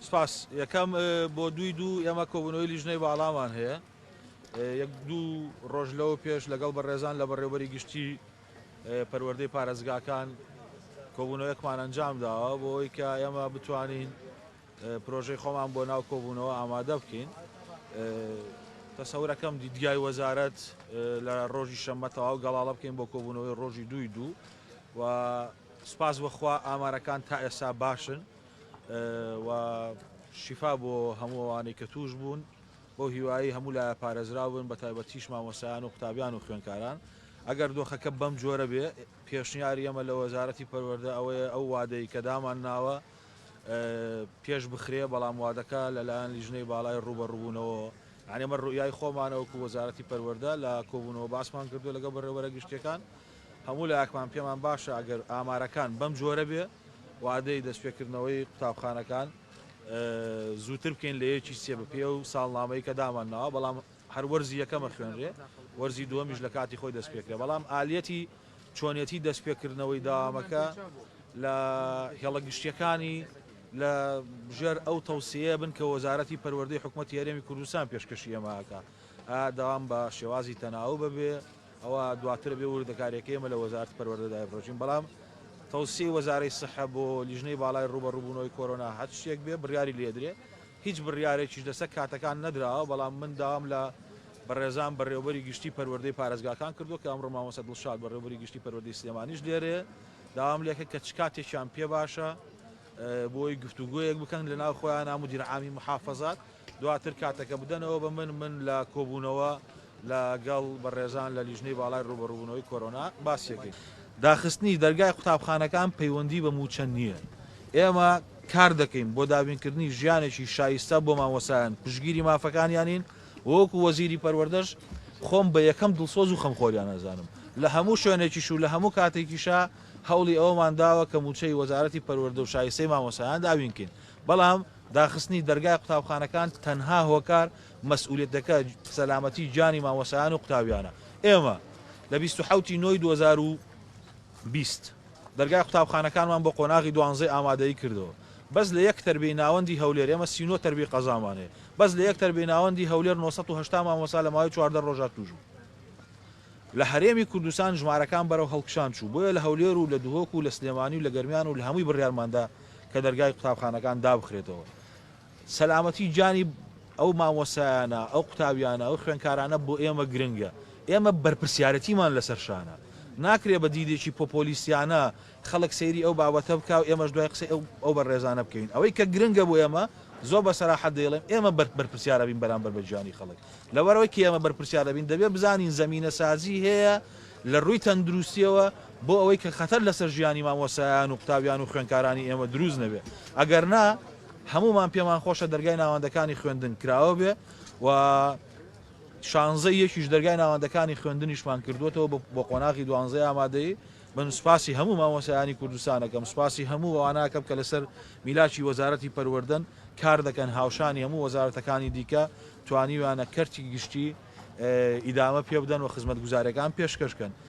سپاس یەکەم بۆ دوی دوو ئێمە کۆبوونەوەی لیژنەی باڵامان هەیە یەک دوو ڕۆژ لەوە پێش لەگەڵ بەڕێزان لە بەڕێوەبەری گشتی پەروەردەی پارێزگاکان کۆبوونەوەیەکمان ئەنجام داوە بۆ ئەوەی کە ئێمە بتوانین پرۆژەی خۆمان بۆ ناو کۆبوونەوە ئامادە بکەین. تەسەورەکەم دیدگای وەزارەت لە ڕۆژی شەممە تەواو گەڵاڵە بکەین بۆ کۆبوونەوەی ڕۆژی دوی دوو و سپاس بەخوا ئامارەکان تا ئێستا باشن و شیفا بۆ هەموو ئەوانەی کە توش بوون بۆ هیوایی هەموو لای پارێزرا بوون بە تایبەتیش مامۆستایان و قوتابیان و خوێندکاران. ئەگەر دۆخەکە بەم جۆرە بێ پێشنیاری ئەمە لە وەزارەتی پەروەردە ئەوەیە ئەو وادەی کە دامان ناوە پێش بخرێ بەڵام وادەکە لەلایەن لیژنەی باڵای ڕوبەڕووبوونەوە ئەمە ڕوئای خۆمانەوەکو وەزارەتی پەروەردە لە کۆبوونەوە باسمان کردو لەگە بەڕێوەبەرە گشتیەکان هەموو لایەکمان پێمان باشە ئەگەر ئامارەکان بەم جۆرە بێ وادەی دەستپێکردنەوەی قوتابخانەکان زووتر بکەین لە یەکی سێ بە پێ و ساڵنامەی کە دامانناوە بەڵام هەر وەرزی یەکەمە خوێنرێ وەرزی دووەمیش لە کاتی خۆی دەستپێکرێ بەڵام ئالەتی چۆنیەتی دەستپێکردنەوەی داوامەکە لە هێڵە گشتیەکانی لە ژێر ئەو تەوسیە بن کە وەزارەتی پەروەردەی حکوومەتی هەرێمی کوردستان پێشکەشی ئەماکە داوام بە شێوازی تەناو ببێ ئەوە دواتر بێ وردەکارێکی ئێمە لە وەزارەت پەروەردەدای بڕۆژین بەڵام تەوسی وەزارەی سەحە بۆ لیژنەی باڵای ڕوبەڕووبوونەوەی کۆرۆنا هەر شتێک بێ بڕیاری لێدرێ هیچ بڕیارێکیش دەسە کاتەکان نەدراوە بەڵام من داوام لە بەڕێزان بەڕێوەبەری گشتی پەروەردەی پارێزگاکان کردو کە ئەمڕۆ مامۆستا دڵشاد بەڕێوەبەری گشتی پەروەردەی سلێمانیش لێرێ داوام لێکە کە چ کاتێکیان پێ باشە بۆی گفتوگویەک بکەن لە ناو خۆیان مدیر عامی محافەزات دواتر کاتەکە بدەنەوە بە من لە کۆبوونەوە لەگەڵ بەڕێزان لە لیژنەی باڵای ڕوبەڕووبوونەوەی کۆرۆنا باسیەکەی داخستنی دەرگای قوتابخانەکان پەیوەندی بە موچەند نییە. ئێمە کار دەکەین بۆ دابینکردنی ژیانێکی شایستە بۆ مامۆسایان پشگیری مافەکانیانین وەکو وەزیری پەروەردەش خۆم بە یەکەم دڵسۆز و خەمخۆریان نەزانم لە هەموو شوێنێکیش و لە هەموو کاتێکیشا هەوڵی ئەومان داوە کە موچەی وەزارەتی پەروەردە و شایستەی مامۆسایان دابینکەین بەڵام داخستنی دەرگای قوتابخانەکان تەنها هۆکار مەسئولیەتەکە سەلامەتی جانی مامۆسایان و قوتابیانە. ئێمە لە 27 نۆی 2020 دەرگای قوتابخانەکانمان بۆ قۆناغی 12 ئامادەیی کردەوە بەس لە یەک تەربیەی ناوەندی هەولێر ئێمە 39 تەربیەی قەزامانێ بەس لە یەک تەربیەی ناوەندی هەولێر 980 مامۆستا لە ماوەی 14 ڕۆژە توش بوو. لە هەرێمی کوردستان ژمارەکان بەرەو هەڵکشان چوو بۆیە لە هەولێر و لە دوهۆک و لە سلێمانی و لە گەرمیان و لە هەمووی بڕیارماندا کە دەرگای قوتابخانەکان دابخرێتەوە. سەلامەتی جانی ئەو مامۆسایانە ئەو قوتابیانە ئەو خوێندکارانە بۆ ئێمە گرنگە. ئێمە بەرپرسیارەتیمان لەسەر شانە ناکرێ بە دیدێکی پۆپۆلیسیانە خەڵک سەیری ئەو بابەتە بکە و ئێمەش دوای قسەی ئەو بەڕێزانە بکەین ئەوەی کە گرنگە بۆ ئێمە زۆر بە سەراحەت دەیڵێم ئێمە بەرپرسیارە بین بەرامبەر بە گیانی خەڵک لەبەرەوەی کە ئێمە بەرپرسیارە بین دەبێت بزانین زەمینە سازی هەیە لە ڕووی تەندروستیەوە بۆ ئەوەی کە خەتەر لەسەر ژیانی مامۆسایان و قوتابیان و خوێندکارانی ئێمە دروست نەبێ ئەگەر نا هەمومان پێمان خۆشە دەرگای ناوەندەکانی خوێندن کراوە بێ و 16 یەکیش دەرگای ناوەندەکانی خوێندنیشمان کردوێتەوە بۆ قۆناغی 12 ئامادەی من سوپاسی هەموو مامۆسایانی کوردستانەکەم سوپاسی هەموو ئەوانەکەم کە لەسەر میلاکی وەزارەتی پەروەردەن کار دەکەن هاوشانی هەموو وەزارەتەکانی دیکە توانیوانە کەرتی گشتی ئیدامە پێ بدەن و خزمەتگوزاریەکان پێشکەشکەن.